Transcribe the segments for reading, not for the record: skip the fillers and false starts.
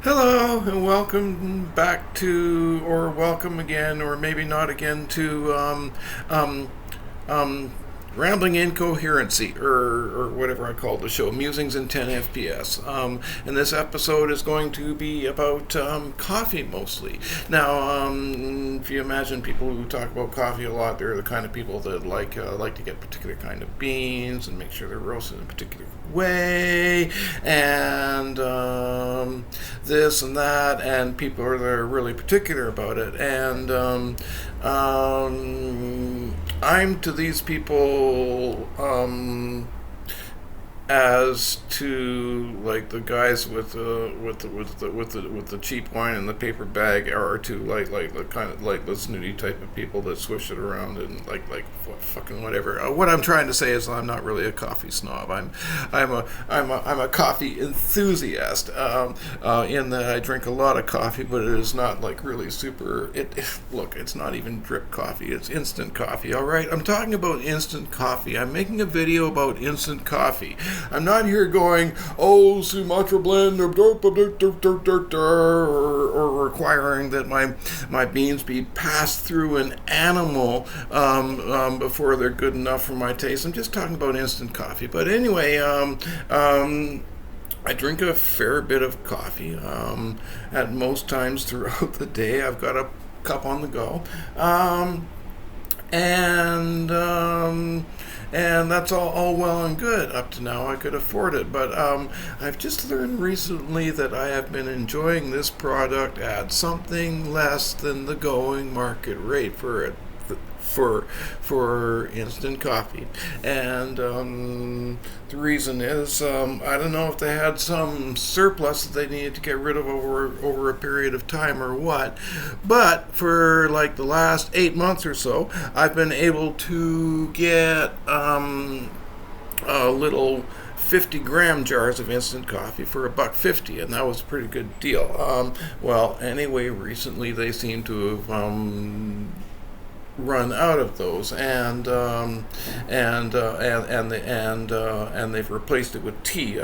Hello and welcome back to, or welcome again, or maybe not again to um, Rambling Incoherency, or whatever I call the show, Musings in 10 FPS. And this episode is going to be about coffee mostly. Now, if you imagine people who talk about coffee a lot, they're the kind of people that like to get particular kind of beans and make sure they're roasted in a particular way, and this and that, and people are really particular about it. And I'm to these people as to like the guys with the cheap wine in the paper bag, or to like the kind of like the snooty type of people that swish it around and like fucking whatever. What I'm trying to say is I'm not really a coffee snob. I'm a coffee enthusiast. In that I drink a lot of coffee, but it is not like really super. Look, it's not even drip coffee. It's instant coffee. All right, I'm talking about instant coffee. I'm making a video about instant coffee. I'm not here going, oh, Sumatra blend, or requiring that my beans be passed through an animal before they're good enough for my taste. I'm just talking about instant coffee. But anyway, I drink a fair bit of coffee. At most times throughout the day, I've got a cup on the go. And that's all well and good. Up to now, I could afford it. But I've just learned recently that I have been enjoying this product at something less than the going market rate for it. For instant coffee. And the reason is I don't know if they had some surplus that they needed to get rid of over a period of time or what, but for like the last 8 months or so, I've been able to get a little 50-gram jars of instant coffee for $1.50, and that was a pretty good deal. Well, anyway, recently they seem to have run out of those, and they've replaced it with tea,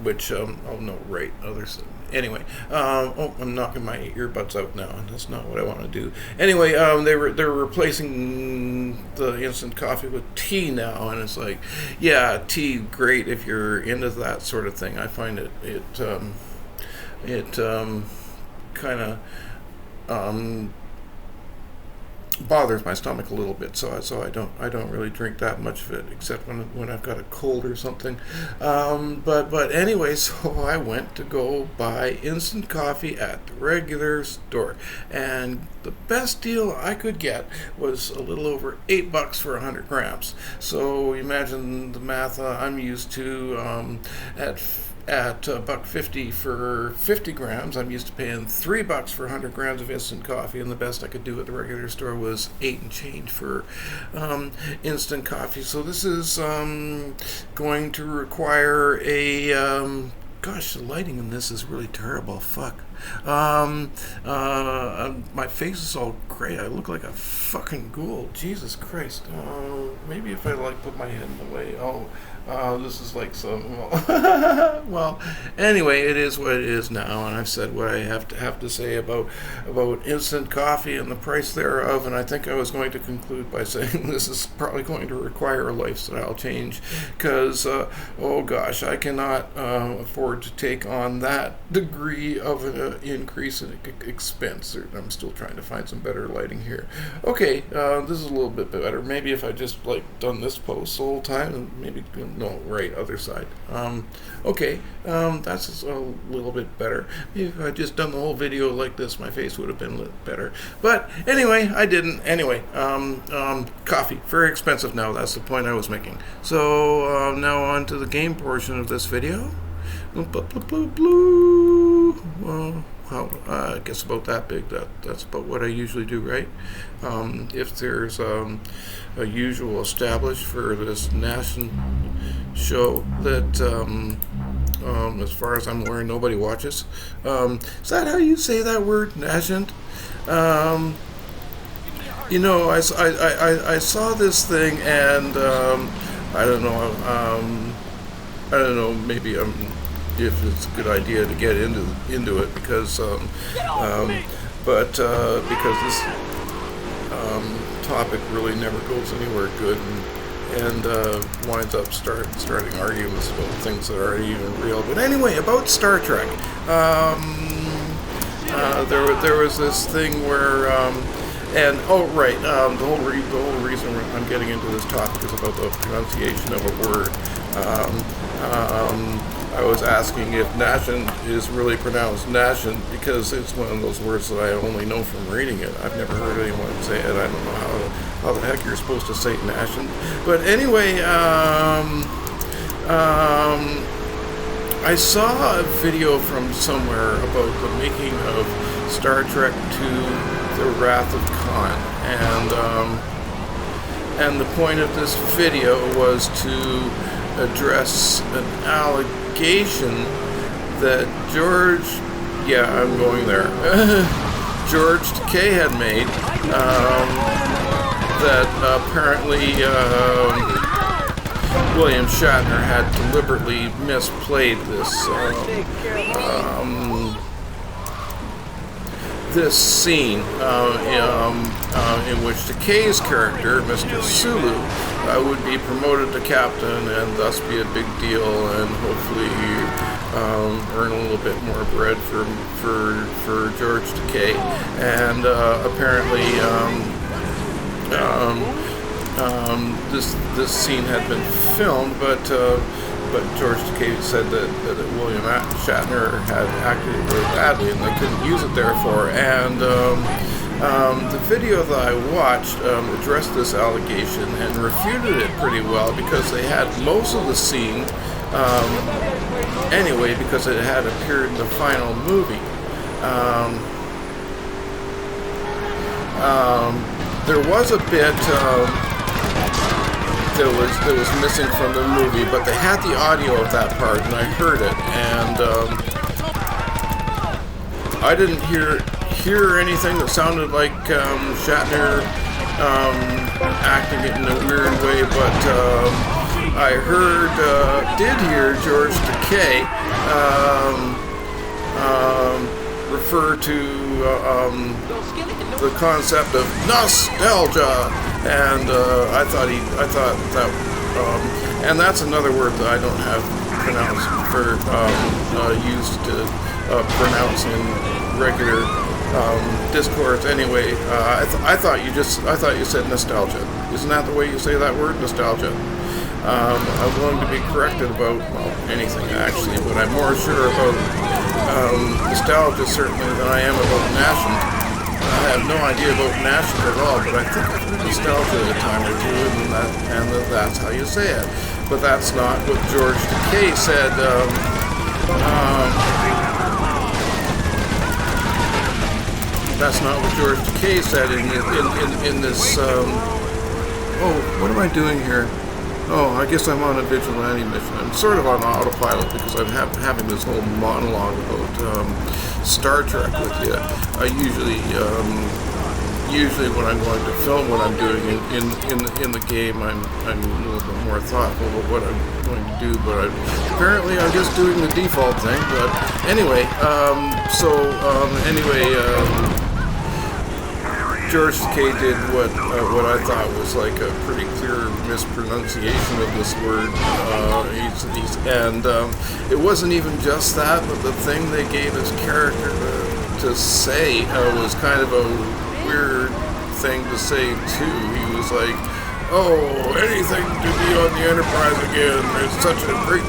which oh no, right, others. Anyway, I'm knocking my earbuds out now, and that's not what I want to do. Anyway, they're replacing the instant coffee with tea now, and it's like, yeah, tea, great if you're into that sort of thing. I find it kind of bothers my stomach a little bit, so I don't really drink that much of it, except when I've got a cold or something. But anyway, so I went to go buy instant coffee at the regular store, and the best deal I could get was a little over $8 for 100 grams. So imagine the math I'm used to at $1.50 for 50 grams. I'm used to paying $3 for 100 grams of instant coffee, and the best I could do at the regular store was 8 and change for instant coffee. So this is going to require a gosh, the lighting in this is really terrible. Fuck. My face is all gray. I look like a fucking ghoul. Jesus Christ. Maybe if I put my head in the way. This is like some. Well, anyway, it is what it is now, and I've said what I have to say about instant coffee and the price thereof. And I think I was going to conclude by saying this is probably going to require a lifestyle change, because oh gosh, I cannot afford to take on that degree of an increase in expense. I'm still trying to find some better lighting here. Okay, this is a little bit better. Maybe if I just done this post the whole time, and maybe. No, right, other side. Okay, that's a little bit better. If I just done the whole video like this, my face would have been lit better. But anyway, I didn't. Anyway, coffee, very expensive now. That's the point I was making. So now on to the game portion of this video. Well, I guess about that big. That's about what I usually do, right? If there's a usual established for this national show that, as far as I'm aware, nobody watches. Is that how you say that word, nascent? I saw this thing, and I don't know. Maybe I'm if it's a good idea to get into it because because this topic really never goes anywhere good and winds up starting arguments about things that aren't even real. But anyway, about Star Trek, there was this thing where the whole reason I'm getting into this topic is about the pronunciation of a word. I was asking if nascent is really pronounced nascent because it's one of those words that I only know from reading it. I've never heard anyone say it. I don't know how the heck you're supposed to say nascent. But anyway, I saw a video from somewhere about the making of Star Trek II: The Wrath of Khan, and the point of this video was to address an allegation that I'm going there, George Takei had made, that apparently William Shatner had deliberately misplayed this scene in which Takei's character, Mr. Sulu, would be promoted to captain and thus be a big deal and hopefully earn a little bit more bread for George Takei. And apparently this scene had been filmed, but George Takei said that William Shatner had acted really badly and they couldn't use it therefore. And the video that I watched addressed this allegation and refuted it pretty well because they had most of the scene anyway because it had appeared in the final movie. There was a bit that was missing from the movie, but they had the audio of that part, and I heard it, and I didn't hear anything that sounded like Shatner acting it in a weird way, but I did hear George Takei refer to the concept of nostalgia, and I thought that, and that's another word that I don't have used to pronounce in regular discourse. Anyway, I thought you said nostalgia. Isn't that the way you say that word, nostalgia? I'm willing to be corrected about anything actually, but I'm more sure about nostalgia certainly than I am about nascent. I have no idea about nascent at all, but I think I've heard nostalgia a time or two, and that's how you say it. But that's not what George Takei said. That's not what George Takei said in this. What am I doing here? Oh, I guess I'm on a vigilante mission. I'm sort of on autopilot because I'm having this whole monologue about Star Trek with you. I usually when I'm going to film what I'm doing in the game, I'm a little bit more thoughtful about what I'm going to do. But apparently I'm just doing the default thing. But anyway, George Takei did what I thought was like a pretty clear mispronunciation of this word, and it wasn't even just that, but the thing they gave his character to say was kind of a weird thing to say too. He was like, "Oh, anything to be on the Enterprise again. It's such a great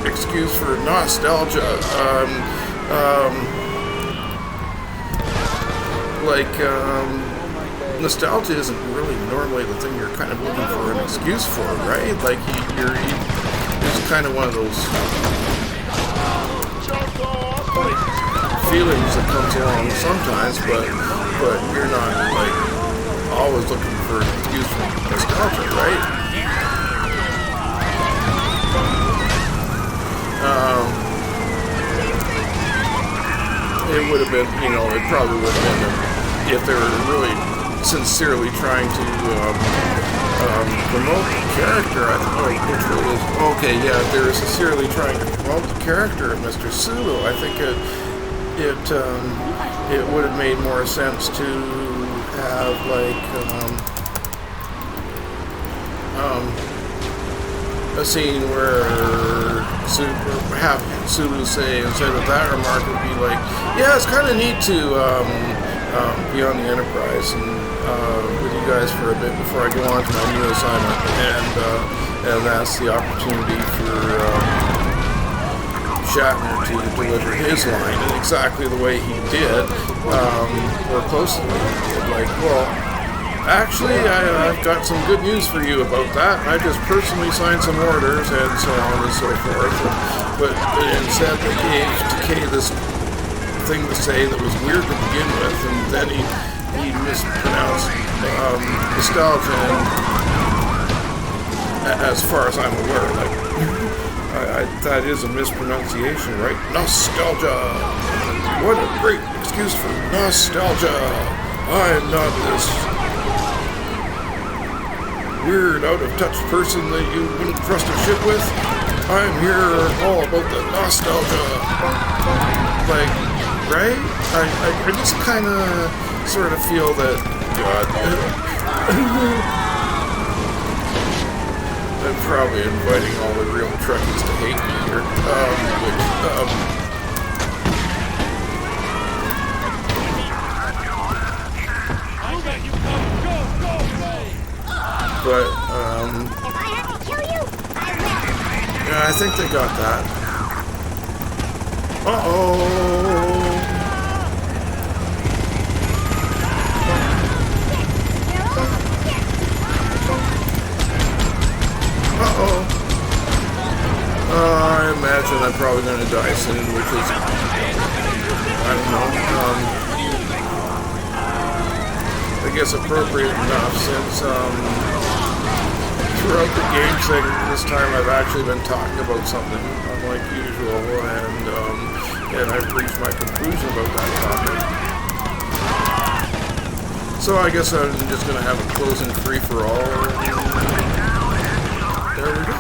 excuse for nostalgia." Nostalgia isn't really normally the thing you're kind of looking for an excuse for, right? Like it's kind of one of those feelings that comes along sometimes, but you're not like always looking for an excuse for nostalgia, right? It would have been, it probably would have been if they were really sincerely trying to promote the character. Which one is? Okay, yeah, they're sincerely trying to promote the character of Mr. Sulu. I think it would have made more sense to have like a scene where have Sulu say instead of that remark would be like, yeah, it's kind of neat to be on the Enterprise and with you guys for a bit before I go on to my new assignment, and that's the opportunity for Shatner to deliver his line in exactly the way he did, or close to the way he did. Like, well, actually, I've got some good news for you about that. I just personally signed some orders and so on and so forth. But instead, they gave Takei this thing to say that was weird to begin with, and then he mispronounced nostalgia, and as far as I'm aware, like that is a mispronunciation, right? Nostalgia. What a great excuse for nostalgia. I'm not this weird, out-of-touch person that you wouldn't trust a ship with. I'm here all about the nostalgia. Like, right? I just kind of sort of feel that I'm probably inviting all the real Trekkies to hate me here. But, if I have to kill you, I will. yeah, I think they got that. Uh-oh. Uh-oh. I imagine I'm probably going to die soon, which is, I don't know, I guess appropriate enough since, throughout the game segment this time I've actually been talking about something unlike usual, and I've reached my conclusion about that topic. So I guess I'm just going to have a closing free-for-all. There we go.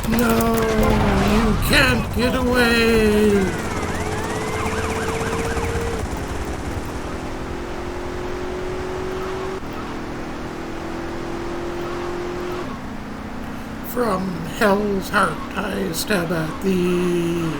No, you can't get away! From hell's heart I stab at thee.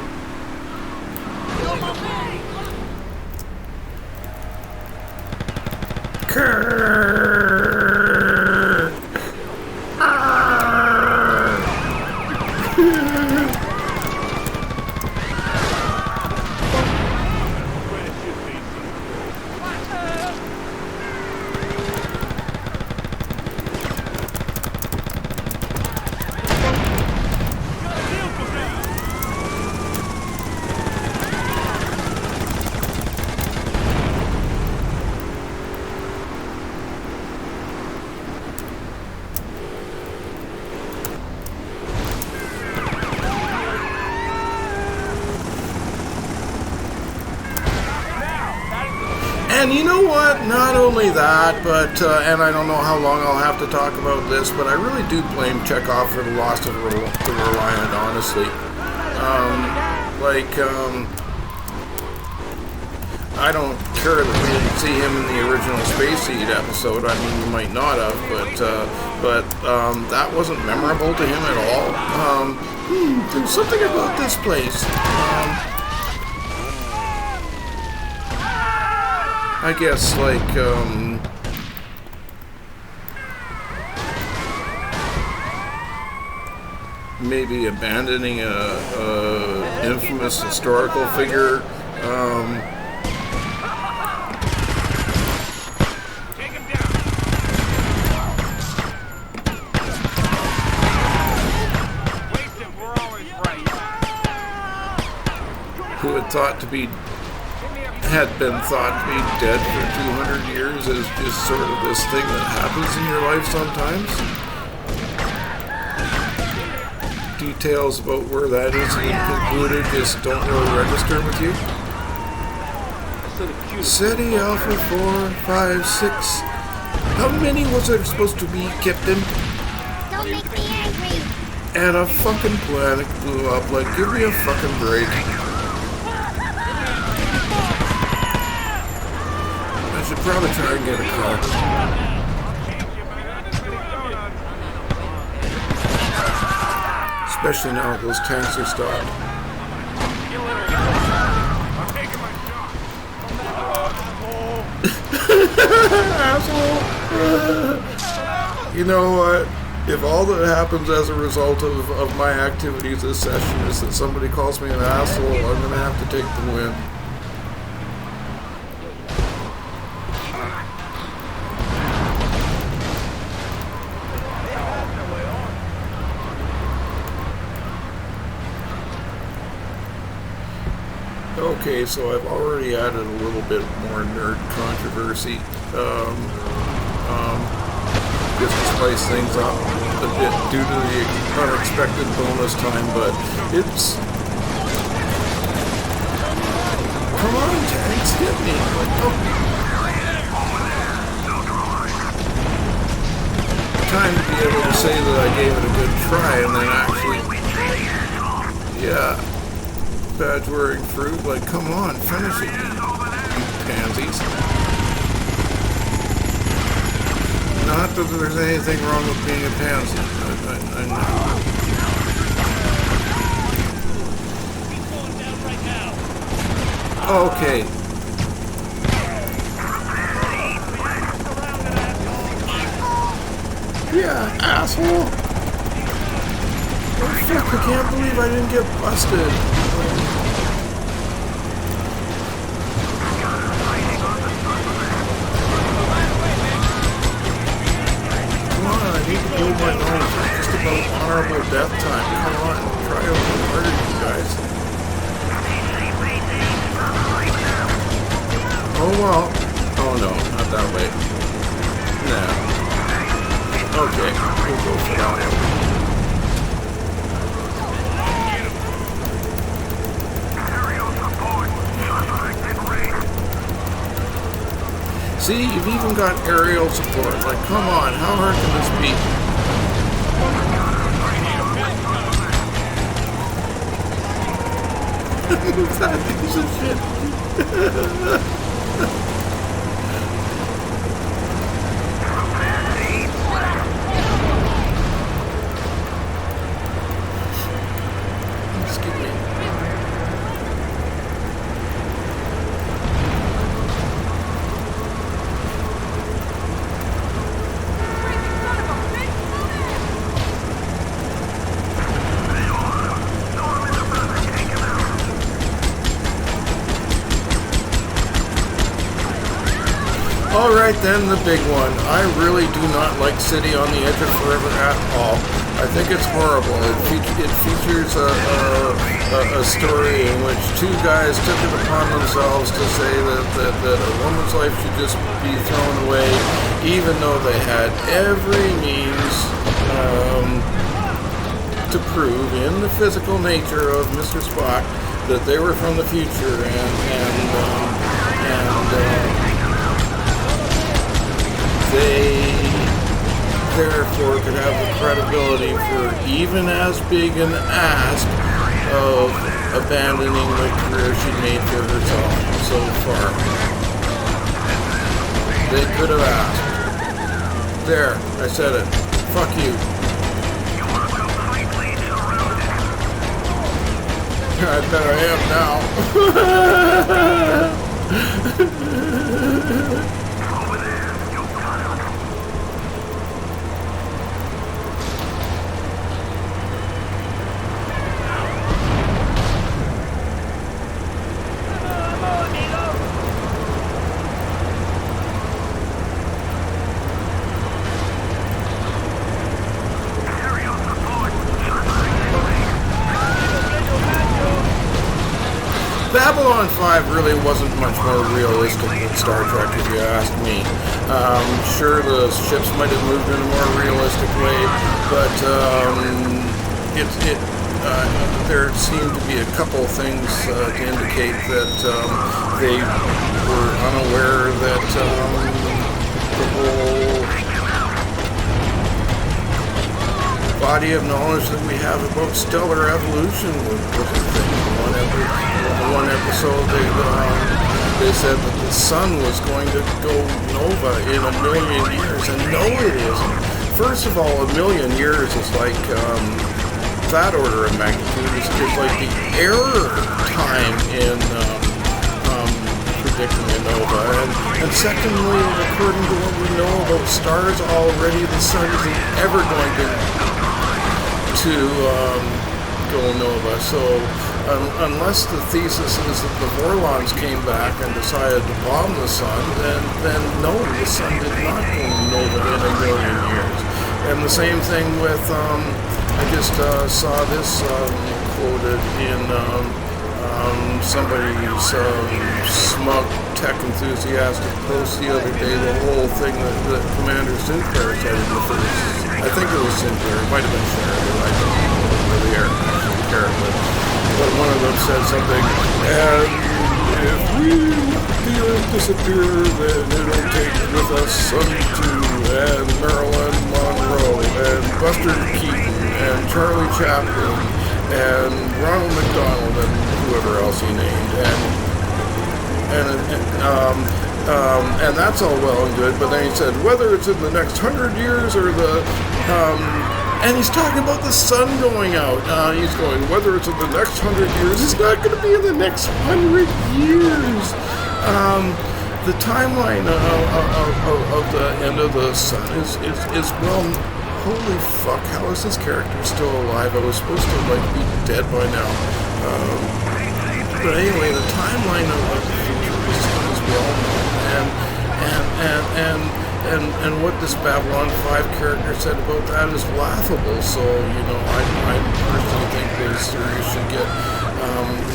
And you know what? Not only that, but, and I don't know how long I'll have to talk about this, but I really do blame Chekhov for the loss of the Reliant, honestly. I don't care that we didn't see him in the original Space Seed episode. I mean, you might not have, but that wasn't memorable to him at all. There's something about this place. I guess, like, maybe abandoning a infamous historical figure. Take him down. Waste him, we're always right. Who had been thought to be dead for 200 years is just sort of this thing that happens in your life sometimes. Details about where that incident concluded just don't really register with you. City Alpha 4, 5, 6. How many was there supposed to be, Captain? Don't make me angry. And a fucking planet blew up. Like, give me a fucking break. I should probably try and get a car. Especially now that those tanks are stopped. I'm taking my shot. Asshole! You know what? If all that happens as a result of my activities this session is that somebody calls me an asshole, I'm gonna have to take the win. Okay, so I've already added a little bit more nerd controversy, just to spice things up a bit due to the unexpected bonus time, but it's... Come on, tanks, hit me! Like, oh. Time to be able to say that I gave it a good try and then actually... Yeah. Badge-wearing fruit, like, come on, finish it, you pansies. Not that there's anything wrong with being a pansy. I know. Okay. Yeah, asshole. Oh, fuck, I can't believe I didn't get busted. Oh my nose, just about honorable death time. Come on, try a little harder, you guys. Oh well. Oh no, not that way. Nah. Okay, we'll go for that one. See, you've even got aerial support. Like, come on, how hard can this be? Move that piece of shit. Excuse me. Alright then, the big one. I really do not like City on the Edge of Forever at all. I think it's horrible. It features a story in which two guys took it upon themselves to say that a woman's life should just be thrown away, even though they had every means to prove in the physical nature of Mr. Spock that they were from the future and they therefore could have the credibility for even as big an ask of abandoning the career she made for herself so far. They could have asked. There, I said it. Fuck you. I bet I am now. Babylon 5 really wasn't much more realistic than Star Trek, if you ask me. Sure, the ships might have moved in a more realistic way, but there seemed to be a couple things to indicate that they were unaware that the whole body of knowledge that we have about stellar evolution was a thing. One episode they said that the sun was going to go nova in 1,000,000 years, and no, it isn't. First of all, 1,000,000 years is like that order of magnitude is like the error time in predicting a nova, and secondly, according to what we know about stars already, the sun isn't ever going to go nova. So unless the thesis is that the Vorlons came back and decided to bomb the sun, then no, the sun did not go nova in 1,000,000 years. And the same thing with, I just saw this quoted in somebody's smug tech enthusiastic post the other day, the whole thing that Commander Sinclair said in the first, I think it was Sinclair, it might have been Shatner, I don't really care, but one of them said something, and if we the Earth disappear, then it'll take with us Sun 2 and Marilyn Monroe and Buster Keaton and Charlie Chaplin and Ronald McDonald and whoever else he named, and that's all well and good, but then he said whether it's in the next 100 years or and he's talking about the sun going out. He's going, whether it's in the next 100 years, it's not going to be in the next 100 years. The timeline of the end of the sun is well, holy fuck, how is this character still alive? I was supposed to, be dead by now. But anyway, the timeline of the future is well known, and what this Babylon 5 character said about that is laughable. So, I personally think this series should get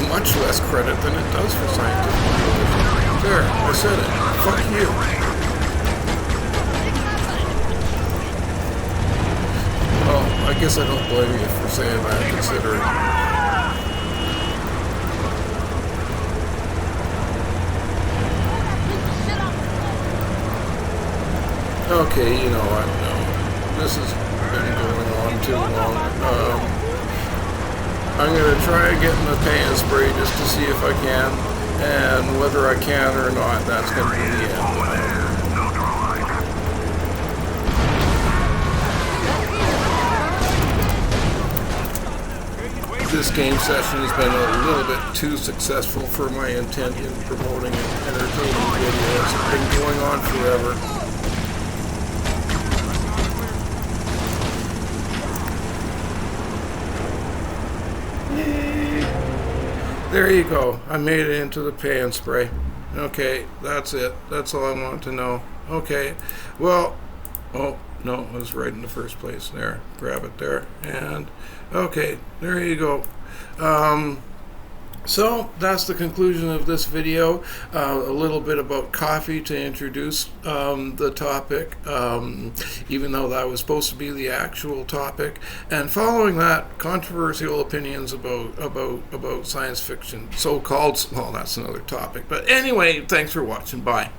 much less credit than it does for scientific realism. There, I said it. Fuck you. Well, I guess I don't blame you for saying that, considering. Okay, you know what? No, this has been going on too long. I'm going to try getting the paint spray just to see if I can, and whether I can or not, that's going to be the end. This game session has been a little bit too successful for my intent in promoting an entertaining video. It's been going on forever. There you go. I made it into the pay and spray. Okay, that's it. That's all I want to know. Okay, well, oh, no, it was right in the first place. There, grab it there. And, okay, there you go. So that's the conclusion of this video. A little bit about coffee to introduce the topic, even though that was supposed to be the actual topic. And following that, controversial opinions about science fiction, so-called. Well, that's another topic. But anyway, thanks for watching. Bye.